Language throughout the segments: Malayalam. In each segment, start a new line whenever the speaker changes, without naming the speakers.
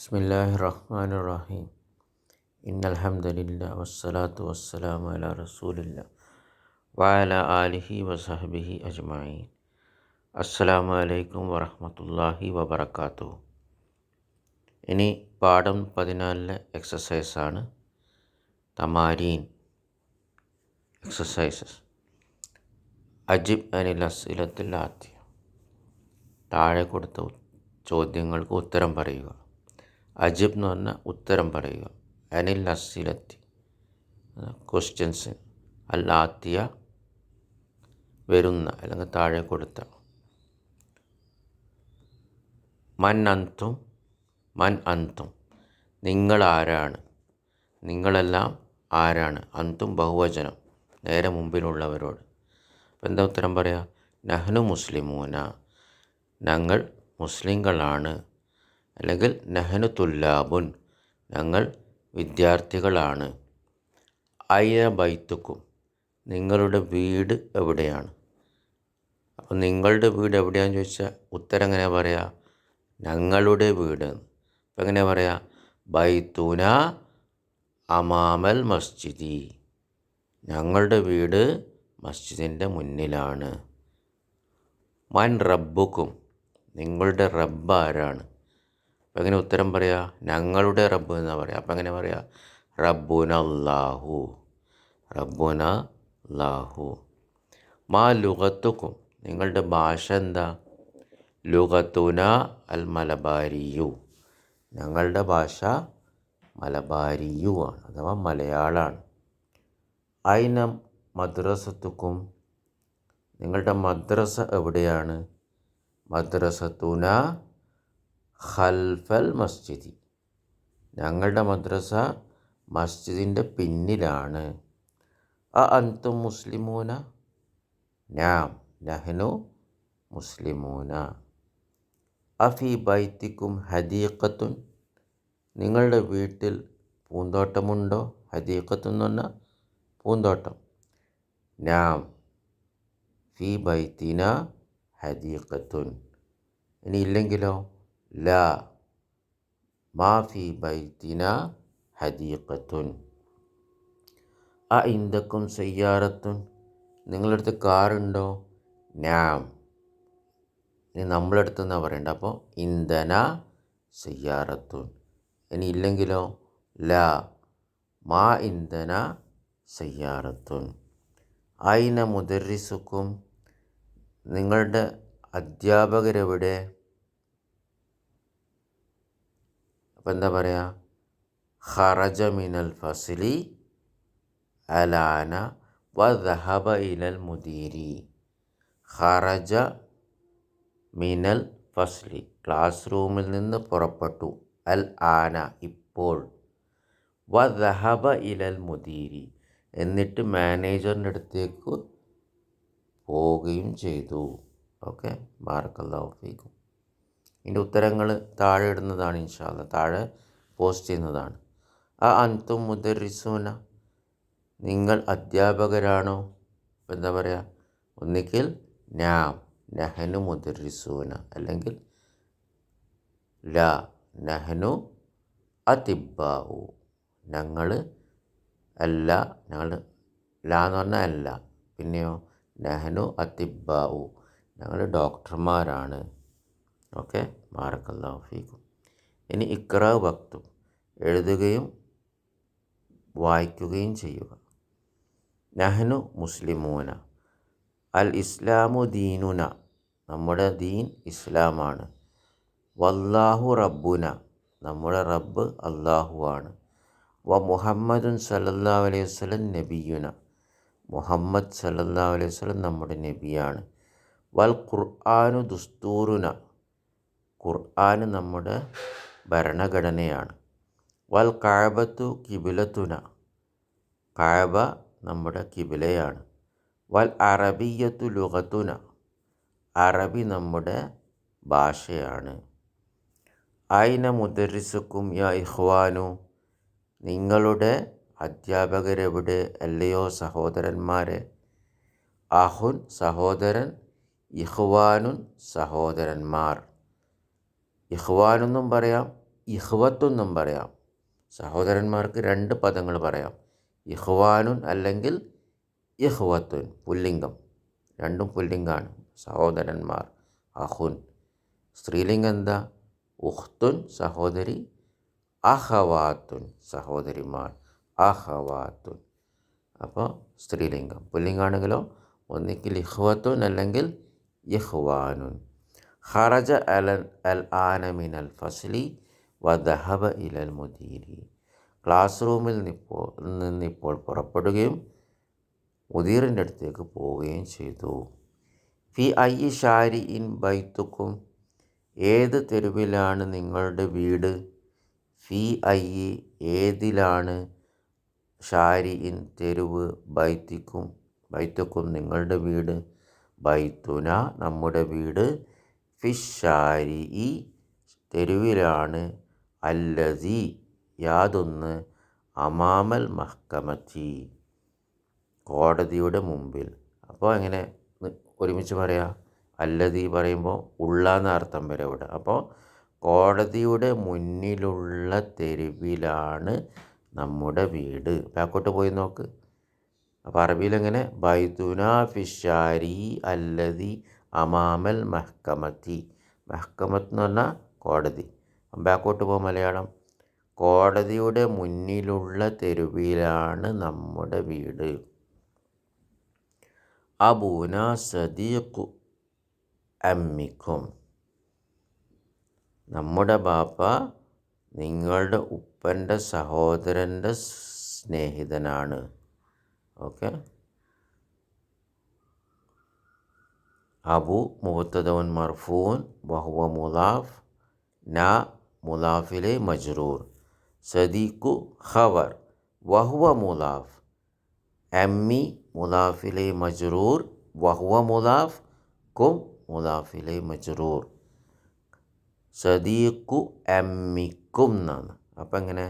ബിസ്മില്ലാഹിർ റഹ്മാനിർ റഹീം. ഇന്നൽഹംദുലില്ലാഹി വസ്സലാത്തു വസ്സലാമു അലാ റസൂലില്ലാ വഅലാ ആലിഹി വസഹ്ബിഹി അജ്മഈൻ. അസ്സലാമു അലൈക്കും വറഹ്മത്തുള്ളാഹി വബറകാതുഹു. ഇനി പാഠം 14 എക്സസൈസാണ്. തമാരീൻ എക്സസൈസസ്. അജിബ് അനിൽ അസ്ഇലത്തിൽ ആത്തിയ. താഴെ കൊടുത്ത ചോദ്യങ്ങൾക്ക് ഉത്തരം പറയുക. അജിബ് എന്ന് പറഞ്ഞാൽ ഉത്തരം പറയുക. അനിൽ അസ്ഇലത്തി ക്വസ്റ്റ്യൻസ്, അൽ ആത്തിയ വരുന്ന അല്ലെങ്കിൽ താഴെ കൊടുത്ത. മൻ അന്തും നിങ്ങൾ ആരാണ്, നിങ്ങളെല്ലാം ആരാണ്. അന്തും ബഹുവചനം, നേരെ മുമ്പിലുള്ളവരോട്. അപ്പം എന്താ ഉത്തരം പറയാം? നഹ്നു മുസ്ലിമൂന, ഞങ്ങൾ മുസ്ലിങ്ങളാണ്. അല്ലെങ്കിൽ നഹ്നു തുല്ലാബുൻ, ഞങ്ങൾ വിദ്യാർത്ഥികളാണ്. ഐന ബൈത്തുക്കും, നിങ്ങളുടെ വീട് എവിടെയാണ്. അപ്പം നിങ്ങളുടെ വീട് എവിടെയാണെന്ന് ചോദിച്ചാൽ ഉത്തരം എങ്ങനെ പറയാം? ഞങ്ങളുടെ വീട്. അപ്പം എങ്ങനെ പറയാം? ബൈത്തുന അമാമൽ മസ്ജിദി, ഞങ്ങളുടെ വീട് മസ്ജിദിൻ്റെ മുന്നിലാണ്. മൻ റബ്ബുക്കും, നിങ്ങളുടെ റബ്ബ് ആരാണ്. അപ്പം എങ്ങനെ ഉത്തരം പറയാം? ഞങ്ങളുടെ റബ്ബ് എന്നാ പറയാം. അപ്പം എങ്ങനെ പറയാം? റബ്ബുന അല്ലാഹു, റബ്ബുന അല്ലാഹു. മാ ലുഗത്തുക്കും, നിങ്ങളുടെ ഭാഷ എന്താ. ലുഗത്തുന അൽ മലബാരിയു, ഞങ്ങളുടെ ഭാഷ മലബാരിയു ആണ്, അഥവാ മലയാളമാണ്. ഐന മദ്രസത്തുക്കും, നിങ്ങളുടെ മദ്രസ എവിടെയാണ്. മദ്രസത്തുന ഖൽഫൽ മസ്ജിദി, ഞങ്ങളുടെ മദ്രസ മസ്ജിദിൻ്റെ പിന്നിലാണ്. അൻതും മുസ്ലിമൂന, നാം നഹ്നു മുസ്ലിമൂന. അഫി ബൈത്തിക്കും ഹദീഖത്തുൻ, നിങ്ങളുടെ വീട്ടിൽ പൂന്തോട്ടമുണ്ടോ. ഹദീഖത്തുൻ എന്ന് പറഞ്ഞാൽ പൂന്തോട്ടം. നാം ഫി ബൈത്തിന ഹദീഖത്തുൻ. ഇനി ഇല്ലെങ്കിലോ? ലാ മാ ഫി ബൈത്തിന ഹദീഖത്തുൻ. ഇന്ദക്കും സയ്യാറത്തുൻ, നിങ്ങളുടെ അടുത്ത് കാറുണ്ടോ. നാം, ഇനി നമ്മുടെ അടുത്ത് എന്നാണ് പറയേണ്ടത്. അപ്പോൾ ഇന്ധന സയ്യാറത്തുൻ. ഇനി ഇല്ലെങ്കിലോ? ലാ മാ ഇന്ധന സയ്യാറത്തുൻ. ഐന മുദർരിസുക്കും, നിങ്ങളുടെ അധ്യാപകരെവിടെ. അപ്പം എന്താ പറയുക? ഖറജ മിനൽ ഫസ്ലി അലാന വദഹബ ഇലൽ മുദീരി. ഖറജ മിനൽ ഫസ്ലി, ക്ലാസ് റൂമിൽ നിന്ന് പുറപ്പെട്ടു. അൽ ആന, ഇപ്പോൾ. വദഹബ ഇലൽ മുദീരി, എന്നിട്ട് മാനേജറിൻ്റെ അടുത്തേക്ക് പോവുകയും ചെയ്തു. ഓക്കെ, ബാറക്കല്ലാഹു ഫീക്കും. ഇതിൻ്റെ ഉത്തരങ്ങൾ താഴെ ഇടുന്നതാണ് ഇൻഷാ അല്ലാ, താഴെ പോസ്റ്റ് ചെയ്യുന്നതാണ്. അൻതും മുദർരിസൂന, നിങ്ങൾ അധ്യാപകരാണോ. ഇപ്പം എന്താ പറയുക? ഒന്നിക്കിൽ നാം നഹ്നു മുദർരിസൂന, അല്ലെങ്കിൽ ലാ നഹ്നു അതിബ്ബാഉ, ഞങ്ങൾ അല്ല, ഞങ്ങൾ. ലാ എന്ന് പറഞ്ഞാൽ അല്ല. പിന്നെയോ? നഹ്നു അതിബ്ബാഉ, ഞങ്ങൾ ഡോക്ടർമാരാണ്. ഓക്കെ, ബാറക്കല്ലാഹു ഫീക്കും. ഇനി ഇഖ്റ വക്തുബ്, എഴുതുകയും വായിക്കുകയും ചെയ്യുക. നഹ്നു മുസ്ലിമൂന, അൽ ഇസ്ലാമു ദീനുന, നമ്മുടെ ദീൻ ഇസ്ലാമാണ്. വല്ലാഹു റബ്ബുന, നമ്മുടെ റബ്ബ് അല്ലാഹു ആണ്. വ മുഹമ്മദുൻ സല്ലല്ലാഹു അലൈഹി വസല്ലം നബിയുന, മുഹമ്മദ് സല്ലല്ലാഹു അലൈഹി വസല്ലം നമ്മുടെ നബിയാണ്. വൽ ഖുർആനു ദുസ്തൂറുന, ഖുർആൻ നമ്മുടെ ഭരണഘടനയാണ്. വൽ കഅബത്തു കിബിലത്തുന, കഅബ നമ്മുടെ കിബിലയാണ്. വൽ അറബിയ്യത്തു ലുഗത്തുന, അറബി നമ്മുടെ ഭാഷയാണ്. ഐന മുദർരിസുക്കും യാ ഇഖ്വാനു, നിങ്ങളുടെ അധ്യാപകരെവിടെ, അല്ലയോ സഹോദരന്മാരെ. അഹുൻ സഹോദരൻ, ഇഖ്വാനുൻ സഹോദരന്മാർ. ഇഖ്വാനെന്നും പറയാം, ഇഹ്വത്തെന്നും പറയാം. സഹോദരന്മാർക്ക് രണ്ട് പദങ്ങൾ പറയാം, ഇഹ്വാനുൻ അല്ലെങ്കിൽ ഇഹ്വത്തുൻ. പുല്ലിംഗം, രണ്ടും പുല്ലിംഗാണ്. സഹോദരന്മാർ, അഹുൻ. സ്ത്രീലിംഗം എന്താ? ഉഖ്തുൻ സഹോദരി, അഹവാത്തുൻ സഹോദരിമാർ, അഹവാത്തുൻ. അപ്പോൾ സ്ത്രീലിംഗം. പുല്ലിംഗാണെങ്കിലോ ഒന്നിക്കിൽ ഇഹ്വത്തുൻ അല്ലെങ്കിൽ ഇഹ്വാനുൻ. ഖറജ അൽ ആന മിനൽ ഫസ്ലി വദഹബ ഇലൽ മുദീരി. ക്ലാസ് റൂമിൽ നിന്നിപ്പോൾ പുറപ്പെടുകയും മുദീറിൻ്റെ അടുത്തേക്ക് പോവുകയും ചെയ്തു. ഫി അയ്യി ഷാരി ഇൻ ബൈത്തുക്കും. ഏത് തെരുവിലാണ് നിങ്ങളുടെ വീട്? ഫി അയ്യി ഏതിലാണ്, ഷാരി ഇൻ തെരുവ്, ബൈത്തുക്കും നിങ്ങളുടെ വീട്. ബൈത്തുന നമ്മുടെ വീട്, ഫിഷാരി തെരുവിലാണ്, അല്ലതി യാതൊന്ന്, അമാമൽ മഹ്കമത്തി കോടതിയുടെ മുമ്പിൽ. അപ്പോൾ എങ്ങനെ ഒരുമിച്ച് പറയാം? അല്ലതി പറയുമ്പോൾ ഉള്ള എന്ന അർത്ഥം വരെ ഇവിടെ. അപ്പോൾ കോടതിയുടെ മുന്നിലുള്ള തെരുവിലാണ് നമ്മുടെ വീട്. ബാക്കോട്ട് പോയി നോക്ക്. അപ്പോൾ അറബിയിലെങ്ങനെ? ബൈത്തുന ഫിഷാരി അല്ലതി അമാമൽ മഹ്കമത്തി. മഹ്കമത്ത് എന്ന് പറഞ്ഞാൽ കോടതി. ബാക്കോട്ട് പോകും മലയാളം. കോടതിയുടെ മുന്നിലുള്ള തെരുവിലാണ് നമ്മുടെ വീട്. അബൂന സദീഖു അമ്മിക്കും. നമ്മുടെ ബാപ്പ നിങ്ങളുടെ ഉപ്പൻ്റെ സഹോദരൻ്റെ സ്നേഹിതനാണ്. ഓക്കെ. അബു മുബ്തദഉൻ മർഫൂൻ വഹുവ മുലാഫ്, ന മുലാഫിലെ മജ്റൂർ. സദീഖു ഖബർ വഹുവ മുലാഫ്, അമ്മി മുലാഫിലെ മജ്റൂർ വഹുവ മുലാഫ്, കും മുലാഫിലെ മജ്റൂർ. സദീഖു അമ്മിക്കും എന്നാണ്. അപ്പം എങ്ങനെ?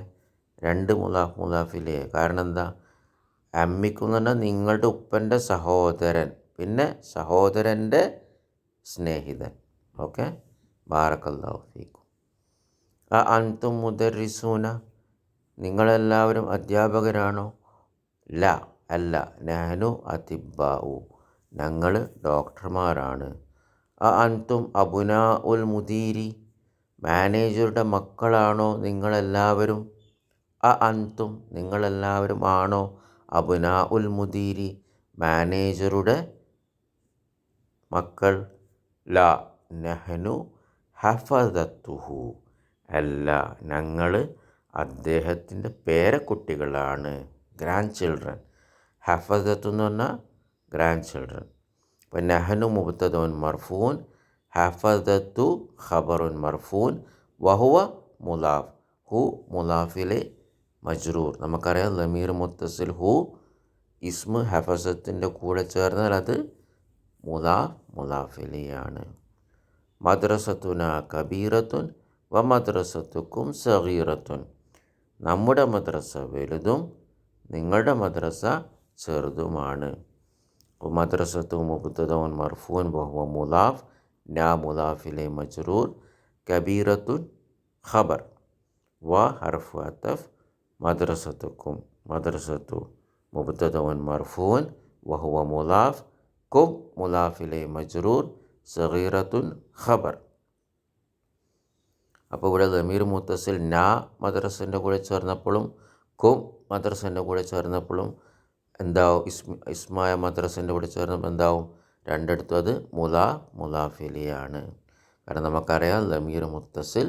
രണ്ട് മുലാഫിലെ. കാരണം എന്താ? അമ്മിക്കും എന്ന് പറഞ്ഞാൽ നിങ്ങളുടെ ഉപ്പൻ്റെ സഹോദരൻ, പിന്നെ സഹോദരൻ്റെ സ്നേഹിതൻ. ഓക്കെ. ബാറക്കല്ലാഹു ഫീക്കും. അൻതും മുദർരിസൂന. നിങ്ങളെല്ലാവരും അധ്യാപകരാണോ? ല അല്ല. നഹ്നു അതിബ്ബാഉ. ഞങ്ങൾ ഡോക്ടർമാരാണ്. അൻതും അബുനാ ഉൽ മുദീരി. മാനേജറുടെ മക്കളാണോ നിങ്ങളെല്ലാവരും? അൻതും നിങ്ങളെല്ലാവരും ആണോ? അബുനാ ഉൽ മുദീരി മാനേജറുടെ മക്കൾ. ല നഹ്നു ഹഫദത്തുഹു. അല്ല, ഞങ്ങൾ അദ്ദേഹത്തിൻ്റെ പേരക്കുട്ടികളാണ്, ഗ്രാൻഡ് ചിൽഡ്രൻ. ഹഫദത്തു എന്ന് പറഞ്ഞാൽ ഗ്രാൻഡ് ചിൽഡ്രൻ. അപ്പം നഹ്നു മുബ്തദഉൻ മർഫൂൻ, ഹഫദത്തു ഖബറുൻ മർഫൂൻ, വഹുവ മുലാഫ്, ഹു മുലാഫിലെ മജ്റൂർ. നമുക്കറിയാം ലമീർ മുത്തസിൽ ഹു ഇസ്മ ഹഫസത്തിൻ്റെ കൂടെ ചേർന്നാൽ അത് മുലാഫിലെയാണ്. മദ്രസത്തുന കബീറത്തുൻ വ മദ്രസത്തുക്കും സഗീറത്തുൻ. നമ്മുടെ മദ്രസ വലുതും നിങ്ങളുടെ മദ്രസ ചെറുതുമാണ്. മദ്രസത്തു മുബ്തദഉൻ മർഫൂൻ വഹുവ മുലാഫ്, ന മുലാഫിലെ മജ്റൂർ, കബീറത്തുൻ ഖബർ വ ഹർഫു അത്തഫ്, മദ്രസത്തുക്കും മദ്രസത്തു മുബ്തദഉൻ മർഫൂൻ വഹുവ മുലാഫ്, കും മുലാഫിലെ മജ്റൂർ, സഗീറത്തുൻ ഖബർ. അപ്പോൾ ഇവിടെ ലമീർ മുത്തസിൽ ന മദ്രസൻ്റെ കൂടെ ചേർന്നപ്പോഴും കും മദ്രസൻ്റെ കൂടെ ചേർന്നപ്പോഴും എന്താവും? ഇസ്മായ മദ്രസൻ്റെ കൂടെ ചേർന്നപ്പോൾ എന്താവും? രണ്ടിടത്തും അത് മുലാഫിലെയാണ്. കാരണം നമുക്കറിയാം ലമീർ മുത്തസിൽ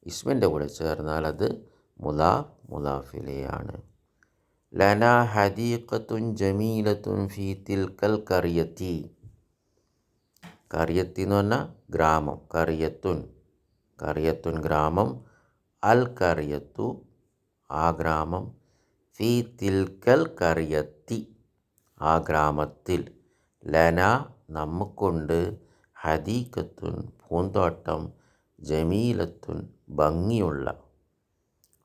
ഇസ്മിൻ്റെ കൂടെ ചേർന്നാൽ അത് മുലാഫിലെയാണ്. ലന ഹദീഖത്തുൻ ജമീലത്തുൻ ഫീ തിൽക്കൽ ഖറിയത്തി. ഖറിയത്തി എന്ന് പറഞ്ഞാൽ ഗ്രാമം. ഖറിയത്തുൻ ഗ്രാമം, അൽ ഖറിയത്തു ആ ഗ്രാമം, ഫീ തിൽക്കൽ ഖറിയത്തി ആ ഗ്രാമത്തിൽ, ലന നമുക്കുണ്ട്, ഹദീഖത്തുൻ പൂന്തോട്ടം, ജമീലത്തുൻ ഭംഗിയുള്ള,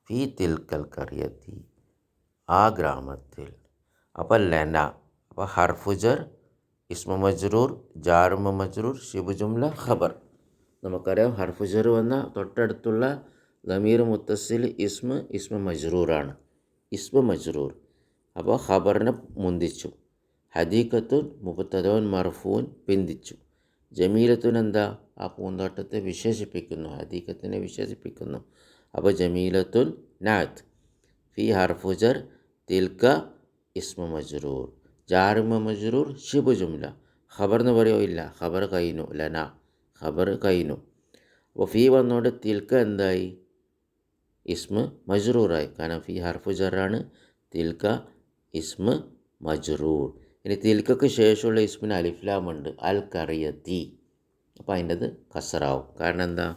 ഫീ തിൽക്കൽ ഖറിയത്തി ആ ഗ്രാമത്തിൽ. അപ്പോൾ ലന, അപ്പോൾ ഹർഫുജർ, ഇസ്മു മജ്റൂർ, ജാറുമ മജ്റൂർ, ശിബു ജുംല, ഖബർ. നമുക്കറിയാം ഹർഫുജർ വന്ന തൊട്ടടുത്തുള്ള ലമീർ മുത്തസിൽ ഇസ്മ മജ്റൂറാണ്. ഇസ്മ മജ്റൂർ. അപ്പോൾ ഖബറിനെ മുന്തിച്ചു. ഹദീഖത്തുൻ മുബ്തദഉൻ മർഫൂൻ പിന്തിച്ചു. ജമീലത്തുൻ എന്താ? ആ പൂന്തോട്ടത്തെ വിശേഷിപ്പിക്കുന്നു, ഹദീഖത്തിനെ വിശേഷിപ്പിക്കുന്നു. അപ്പോൾ ജമീലത്തുൻ നാത്ത്. ഫി ഹർഫു ജർ തിൽക ഇസ്മ മജ്റൂർ. ജാറുമ മജ്റൂർ ഷിബു ജുംല. ഖബർ എന്ന് പറയുമോ? ഇല്ല, ഖബർ കൈനു. ലന ഖബർ കൈനു. അപ്പോൾ ഫി വന്നുകൊണ്ട് തിൽക്ക എന്തായി? ഇസ്മ മജ്റൂറായി. കാരണം ഫി ഹർഫു ജറാണ്, തിൽക്ക ഇസ്മ മജ്റൂർ. ഇനി തിൽക്കക്ക് ശേഷമുള്ള ഇസ്മിന് അലിഫ്ലാമുണ്ട്, അൽ കറിയത്തി. അപ്പോൾ അതിൻ്റെത് കസറാവും. കാരണം എന്താ?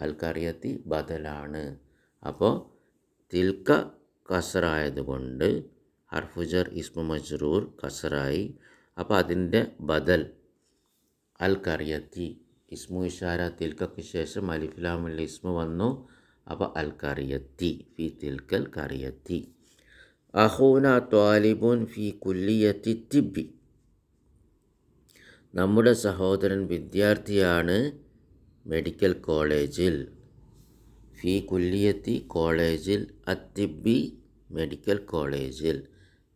അൽ കറിയത്തി ബദലാണ്. അപ്പോൾ തിൽക്ക കസറായതുകൊണ്ട് ഹർഫുജർ ഇസ്മ മജ്റൂർ കസറായി. അപ്പോൾ അതിൻ്റെ ബദൽ അൽ കറിയത്തി. ഇസ്മു ഇഷാര തിൽക്കക്ക് ശേഷം അലിഫ്ലാമുള്ള ഇസ്മ വന്നു. അപ്പോൾ അൽ കറിയത്തി, ഫി തിൽക്കൽ കറിയത്തി. അഖൂന ത്വാലിബുൻ ഫി കുല്ലിയത്തി തിബ്ബി. നമ്മുടെ സഹോദരൻ വിദ്യാർത്ഥിയാണ് മെഡിക്കൽ കോളേജിൽ. ഫി കുല്ലിയത്തി കോളേജിൽ, അത്തിബ്ബി മെഡിക്കൽ കോളേജിൽ.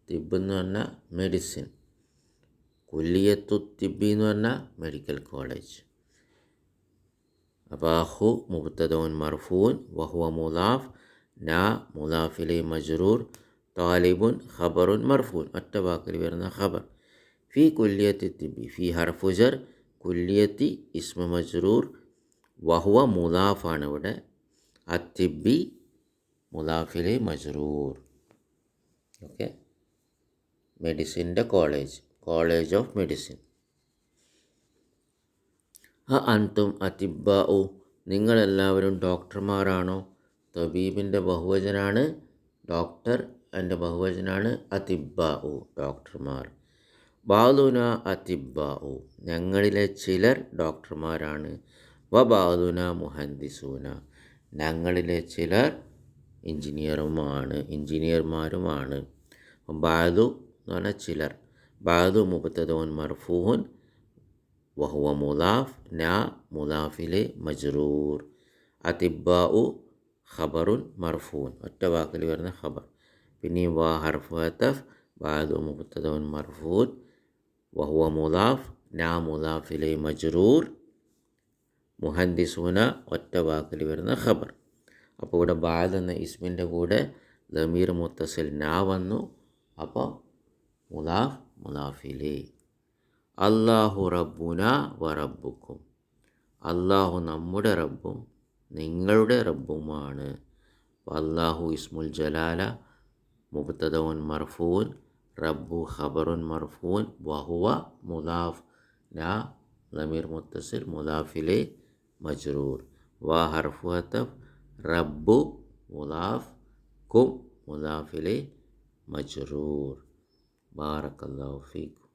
തിബ് എന്ന് പറഞ്ഞാൽ മെഡിസിൻ, കുല്ലിയത്തു തിബ്ബി എന്ന് പറഞ്ഞാൽ മെഡിക്കൽ കോളേജ്. അപ്പോൾ അഹു മുബ്തദഉൻ മർഫൂൻ വഹുവ മുലാഫ്, നാ മുലാഫിലെ മജ്റൂർ, താലിബുൻ ഖബറുൻ മർഫൂൻ. ഒറ്റ വാക്കിൽ വരുന്ന ഖബർ. ഫി കുല്ലിയത്തി തിബ്ബി, ഫി ഹർഫുജർ, കുല്ലിയത്തി ഇസ്മ മജ്റൂർ, വഹുവ മുലാഫാണ് ഇവിടെ. അത്തിബ്ബി മുലാഫിലെ മജ്റൂർ. ഓക്കെ. മെഡിസിൻ്റെ കോളേജ്, കോളേജ് ഓഫ് മെഡിസിൻ. അൻതും അതിബ്ബാഉ, നിങ്ങളെല്ലാവരും ഡോക്ടർമാരാണോ? തബീബിൻ്റെ ബഹുവചനാണ് ഡോക്ടർ, എൻ്റെ ബഹുവചനാണ് അതിബ്ബാഉ, ഡോക്ടർമാർ. ബാദുന അതിബ്ബാഉ, ഞങ്ങളിലെ ചിലർ ഡോക്ടർമാരാണ്. വ ബാദുന മുഹന്ദിസൂന, ഞങ്ങളിലെ ചിലർ എഞ്ചിനീയർമാരുമാണ്. ബാദു എന്ന് പറഞ്ഞാൽ ചിലർ. ബാദു മുബ്തദഉൻ മർഫൂൻ വഹുവ മുലാഫ്, നാ മുലാഫിലെ മജ്റൂർ. അതിബ്ബാഉ ഖബറുൻ മർഫൂൻ, ഒറ്റ വാക്കിൽ വരുന്ന ഖബർ. പിന്നെയും വാ ഹർഫു അതഫ്, ബാദു മുബ്തദഉൻ മർഫൂൻ വഹുവ മുലാഫ്, നാ മുലാഫിലെ മജ്റൂർ. മുഹന്ദിസൂന ഒറ്റ വാക്കിൽ വരുന്ന ഖബർ. അപ്പോൾ ഇവിടെ ബാദ് എന്ന ഇസ്മിൻ്റെ കൂടെ ലമീർ മുത്തസിൽ നാ വന്നു. അപ്പോൾ മുലാഫ് മുലാഫിലെ. അല്ലാഹു റബ്ബുന വ റബ്ബുക്കും, അല്ലാഹു നമ്മുടെ റബ്ബും നിങ്ങളുടെ റബ്ബുമാണ്. അല്ലാഹു ഇസ്മുൽ ജലാല മുബ്തദഉൻ മർഫൂൻ, റബ്ബു ഖബറുൻ മർഫൂൻ, വഹുവ മുലാഫ്, നാ ലമീർ മുത്തസിൽ മുലാഫിലെ മജ്റൂർ. വാ ഹർഫു അതഫ്, റബ്ബു മുലാഫ്, കും മുലാഫിലെ മജ്റൂർ. ബാറക്കല്ലാഹു ഫീക്കും.